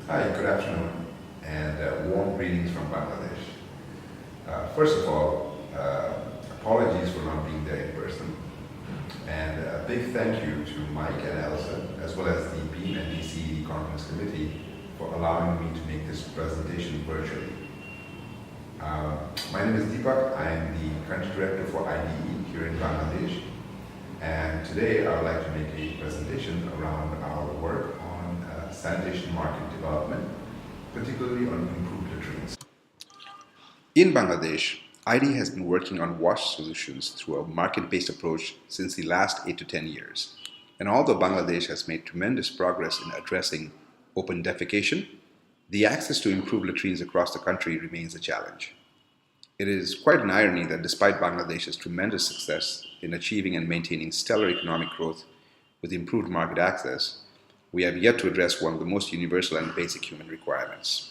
Hi, good afternoon, and warm greetings from Bangladesh. First of all, apologies for not being there in person, and a big thank you to Mike and Elsa, as well as the BEAM and DCE Conference Committee for allowing me to make this presentation virtually. My name is Deepak. I am the Country Director for IDE here in Bangladesh, and today I would like to make a presentation around our work on sanitation market development, particularly on improved latrines. In Bangladesh, IDE has been working on wash solutions through a market-based approach since the last 8 to 10 years. And although Bangladesh has made tremendous progress in addressing open defecation, the access to improved latrines across the country remains a challenge. It is quite an irony that despite Bangladesh's tremendous success in achieving and maintaining stellar economic growth with improved market access, we have yet to address one of the most universal and basic human requirements.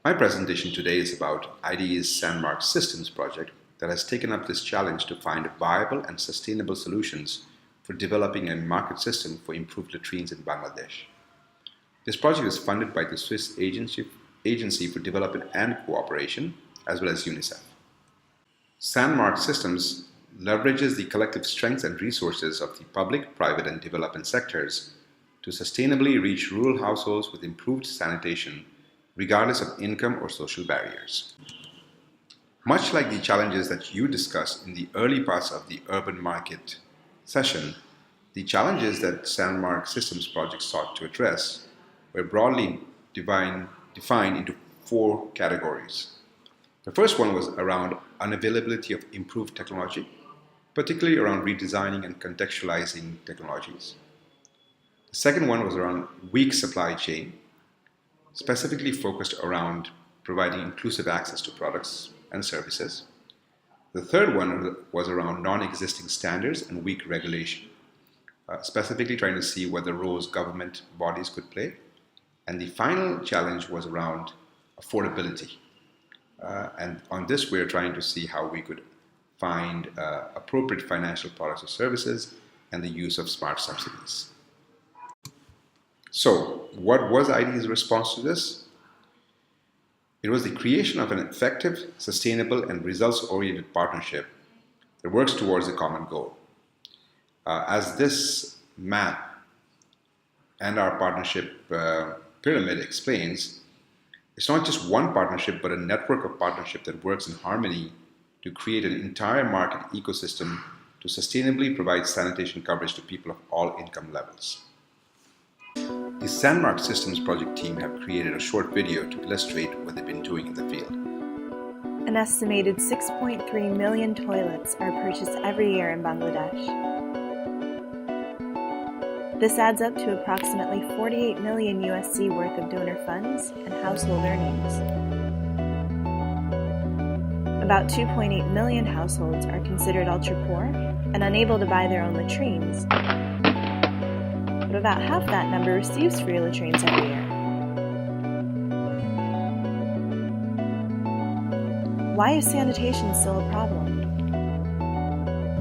My presentation today is about IDE's SanMarkS systems project that has taken up this challenge to find viable and sustainable solutions for developing a market system for improved latrines in Bangladesh. This project is funded by the Swiss Agency for Development and Cooperation, as well as UNICEF. SanMarkS systems leverages the collective strengths and resources of the public, private, and development sectors to sustainably reach rural households with improved sanitation, regardless of income or social barriers. Much like the challenges that you discussed in the early parts of the urban market session, the challenges that SanMarkS systems project sought to address were broadly defined into 4 categories. The first one was around unavailability of improved technology, particularly around redesigning and contextualizing technologies. The second one was around weak supply chain, specifically focused around providing inclusive access to products and services. The third one was around non-existing standards and weak regulation, specifically trying to see what the roles government bodies could play. And the final challenge was around affordability. And on this, we're trying to see how we could find appropriate financial products or services and the use of smart subsidies. So, what was IDE's response to this? It was the creation of an effective, sustainable, and results-oriented partnership that works towards a common goal. As this map and our partnership pyramid explains, it's not just one partnership, but a network of partnership that works in harmony to create an entire market ecosystem to sustainably provide sanitation coverage to people of all income levels. The SanMarkS Systems project team have created a short video to illustrate what they've been doing in the field. An estimated 6.3 million toilets are purchased every year in Bangladesh. This adds up to approximately 48 million USD worth of donor funds and household earnings. About 2.8 million households are considered ultra-poor and unable to buy their own latrines, but about half that number receives free latrines every year. Why is sanitation still a problem?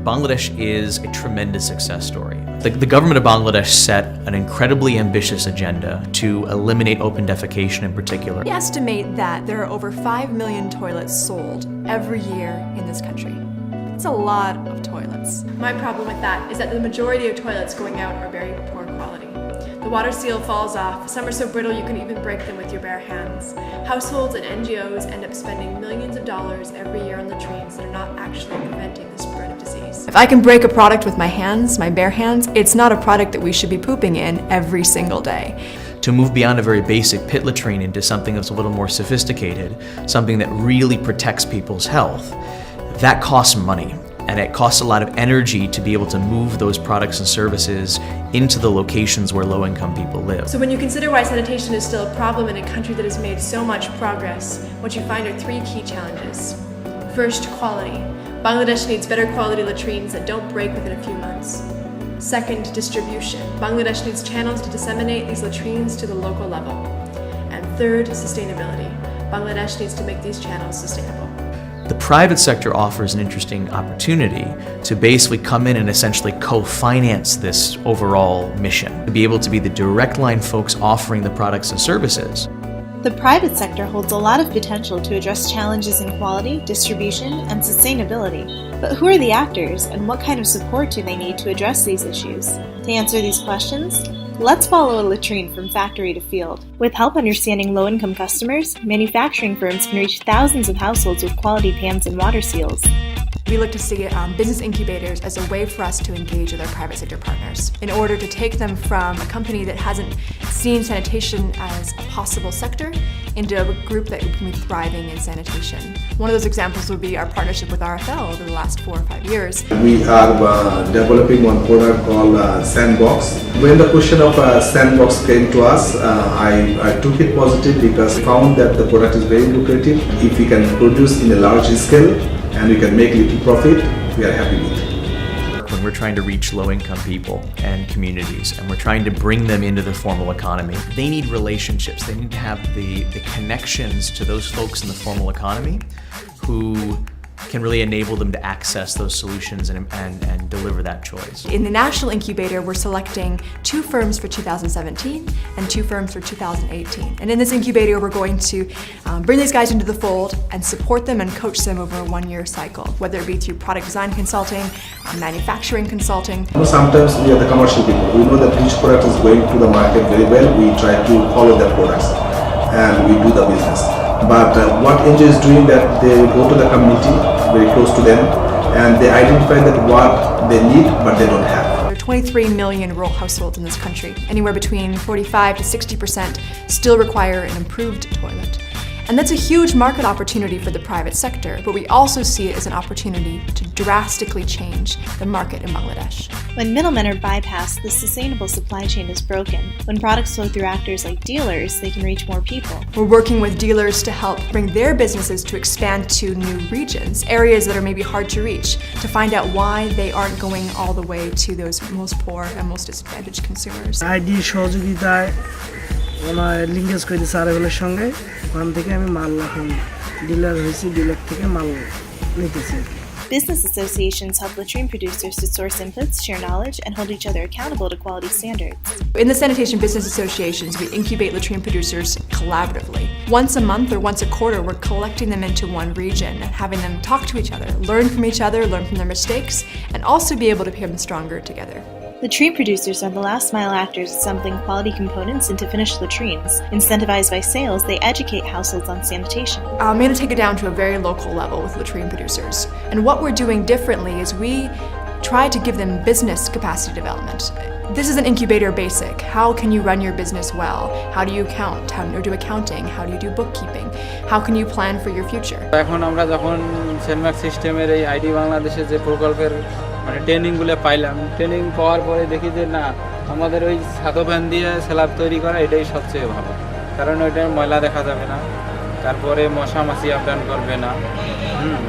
Bangladesh is a tremendous success story. The government of Bangladesh set an incredibly ambitious agenda to eliminate open defecation in particular. We estimate that there are over 5 million toilets sold every year in this country. It's a lot of toilets. My problem with that is that the majority of toilets going out are very poor quality. The water seal falls off, some are so brittle you can even break them with your bare hands. Households and NGOs end up spending millions of dollars every year on latrines that are not actually preventing the spread of disease. If I can break a product with my hands, my bare hands, it's not a product that we should be pooping in every single day. To move beyond a very basic pit latrine into something that's a little more sophisticated, something that really protects people's health, that costs money. And it costs a lot of energy to be able to move those products and services into the locations where low-income people live. So when you consider why sanitation is still a problem in a country that has made so much progress, what you find are 3 key challenges. First, quality. Bangladesh needs better quality latrines that don't break within a few months. Second, distribution. Bangladesh needs channels to disseminate these latrines to the local level. And third, sustainability. Bangladesh needs to make these channels sustainable. The private sector offers an interesting opportunity to basically come in and essentially co-finance this overall mission, to be able to be the direct line folks offering the products and services. The private sector holds a lot of potential to address challenges in quality, distribution, and sustainability. But who are the actors, and what kind of support do they need to address these issues? To answer these questions, let's follow a latrine from factory to field. With help understanding low-income customers, manufacturing firms can reach thousands of households with quality pans and water seals. We look to see business incubators as a way for us to engage with our private sector partners in order to take them from a company that hasn't seen sanitation as a possible sector into a group that can be thriving in sanitation. One of those examples would be our partnership with RFL over the last 4 or 5 years. We are developing one product called SanMarkS. When the question of SanMarkS came to us, I took it positive because I found that the product is very lucrative. If we can produce in a large scale and we can make little profit, we are happy with it. When we're trying to reach low-income people and communities, and we're trying to bring them into the formal economy, they need relationships. They need to have the connections to those folks in the formal economy who can really enable them to access those solutions and deliver that choice. In the National Incubator, we're selecting 2 firms for 2017 and 2 firms for 2018. And in this incubator, we're going to bring these guys into the fold and support them and coach them over a 1-year cycle, whether it be through product design consulting, manufacturing consulting. Sometimes we are the commercial people. We know that each product is going to the market very well. We try to follow that products and we do the business. But what NGO is doing that they go to the community, very close to them, and they identify that what they need but they don't have. There are 23 million rural households in this country. Anywhere between 45 to 60% still require an improved toilet. And that's a huge market opportunity for the private sector, but we also see it as an opportunity to drastically change the market in Bangladesh. When middlemen are bypassed, the sustainable supply chain is broken. When products flow through actors like dealers, they can reach more people. We're working with dealers to help bring their businesses to expand to new regions, areas that are maybe hard to reach, to find out why they aren't going all the way to those most poor and most disadvantaged consumers. ID সহযোগিতায় ওনার linkage করে দিয়েছে আরএফএলের সঙ্গে ওখান থেকে আমি মাল এখন dealer হয়েছি ডিলার থেকে মাল নিতেছি Business associations help latrine producers to source inputs, share knowledge, and hold each other accountable to quality standards. In the sanitation business associations, we incubate latrine producers collaboratively. Once a month or once a quarter, we're collecting them into one region and having them talk to each other, learn from each other, learn from their mistakes, and also be able to become stronger together. Latrine producers are the last-mile actors assembling quality components into finished latrines. Incentivized by sales, they educate households on sanitation. I'm going to take it down to a very local level with latrine producers. And what we're doing differently is we try to give them business capacity development. This is an incubator basic. How can you run your business well? How do you count? How do you do accounting? How do you do bookkeeping? How can you plan for your future? এখন আমরা যখন SanMarkS সিস্টেমের এই ID বাংলাদেশের যে প্রকল্পের মানে ট্রেনিংগুলো পাইলাম, ট্রেনিং পাওয়ার পরে দেখি যে না আমাদের ওই ছাতো ফ্যান দিয়ে স্ল্যাব তৈরি করা এটাই সবচেয়ে ভালো, কারণ ওইটার ময়লা দেখা যাবে না, তারপরে মশা মাছি আপডাউন করবে না,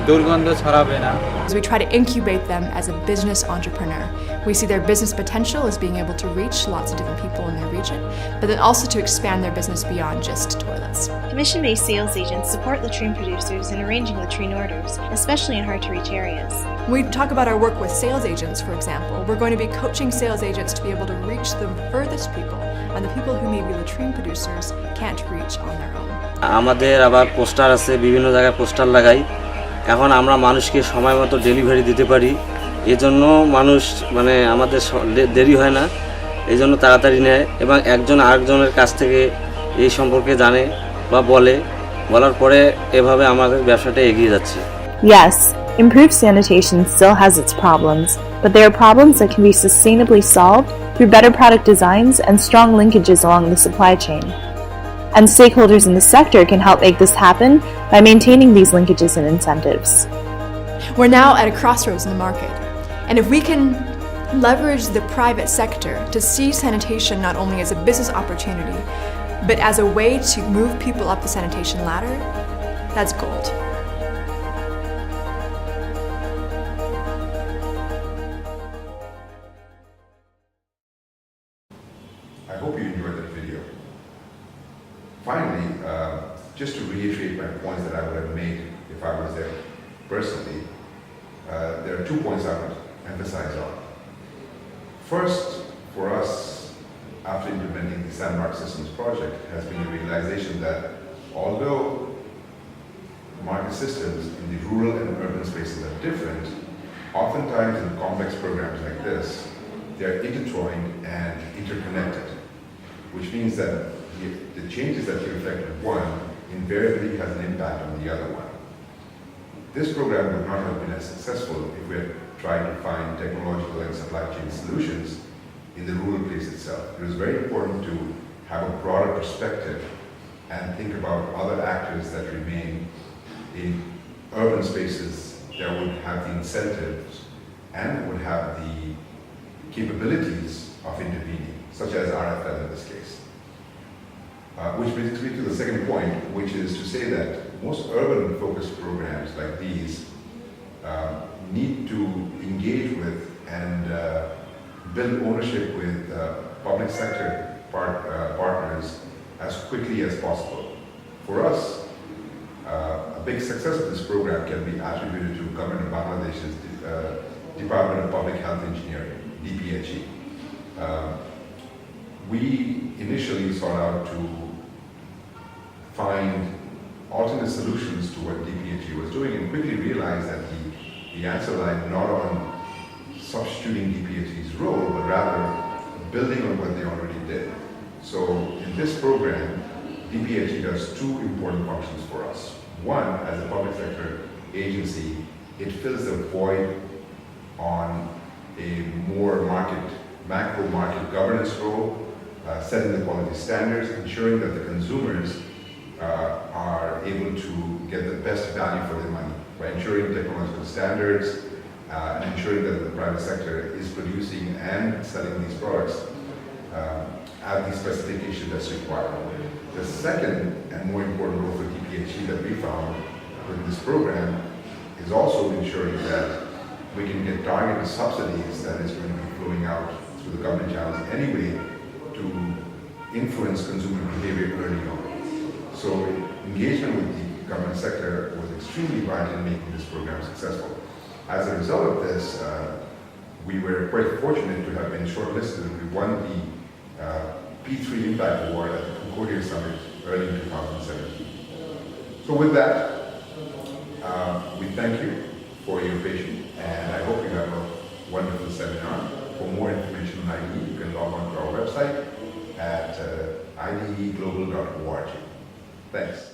দুর্গন্ধ ছড়াবে না। We try to incubate them as a business entrepreneur. We see their business potential as being able to reach lots of different people in their region, but then also to expand their business beyond just toilets. Commission-based sales agents support latrine producers in arranging latrine orders, especially in hard-to-reach areas. When we talk about our work with sales agents, for example, we're going to be coaching sales agents to be able to reach the furthest people and the people who maybe latrine producers can't reach on their own. আমাদের আবার poster আছে, বিভিন্ন জায়গায় poster লাগাই। এখন আমরা মানুষকে সময় মতো ডেলিভারি দিতে পারি, এজন্য মানুষ মানে আমাদের দেরি হয় না, এজন্য তাড়াতাড়ি নেয় এবং একজন আরেকজনের কাছ থেকে এই সম্পর্কে জানে বা বলার পরে এভাবে আমাদের ব্যবসাটা এগিয়ে যাচ্ছে। Yes, improved sanitation still has its problems, but there are problems that can be sustainably solved through better product designs and strong linkages along the supply chain. And stakeholders in the sector can help make this happen by maintaining these linkages and incentives. We're now at a crossroads in the market, and if we can leverage the private sector to see sanitation not only as a business opportunity, but as a way to move people up the sanitation ladder, that's gold. I hope you enjoyed that video. Finally, just to reiterate my points that I would have made if I was there, personally, there are 2 points I would emphasize on. First, for us, after implementing the SanMarkS systems project, has been a realization that although market systems in the rural and urban spaces are different, oftentimes in complex programs like this, they are intertwined and interconnected, which means that the changes that you effect with one invariably has an impact on the other one. This program would not have been as successful if we had tried to find technological and supply chain solutions in the rural place itself. It was very important to have a broader perspective and think about other actors that remain in urban spaces that would have the incentives and would have the capabilities of intervening, such as RFL in this case. Which brings me to the second point, which is to say that most urban-focused programs like these need to engage with and build ownership with public sector partners as quickly as possible. For us, a big success of this program can be attributed to Government of Bangladesh's Department of Public Health Engineering, DPHE. We initially sought out to find alternate solutions to what DPHE was doing and quickly realized that the answer lied not on substituting DPHE's role, but rather building on what they already did. So in this program, DPHE does 2 important functions for us. One, as a public sector agency, it fills the void on a more macro market governance role, setting the quality standards, ensuring that the consumers are able to get the best value for their money by ensuring technological standards and ensuring that the private sector is producing and selling these products at the specification that's required. The second and more important role for DPHE that we found with this program is also ensuring that we can get targeted subsidies that is going to be flowing out through the government channels anyway to influence consumer behavior early on. So engagement with the government sector was extremely vital in making this program successful. As a result of this, we were quite fortunate to have been shortlisted. We won the P3 Impact Award at the Concordia Summit early in 2017. So with that, we thank you for your patience, and I hope you have a wonderful seminar. For more information on IDE, you can log on to our website at ideglobal.org. Thanks.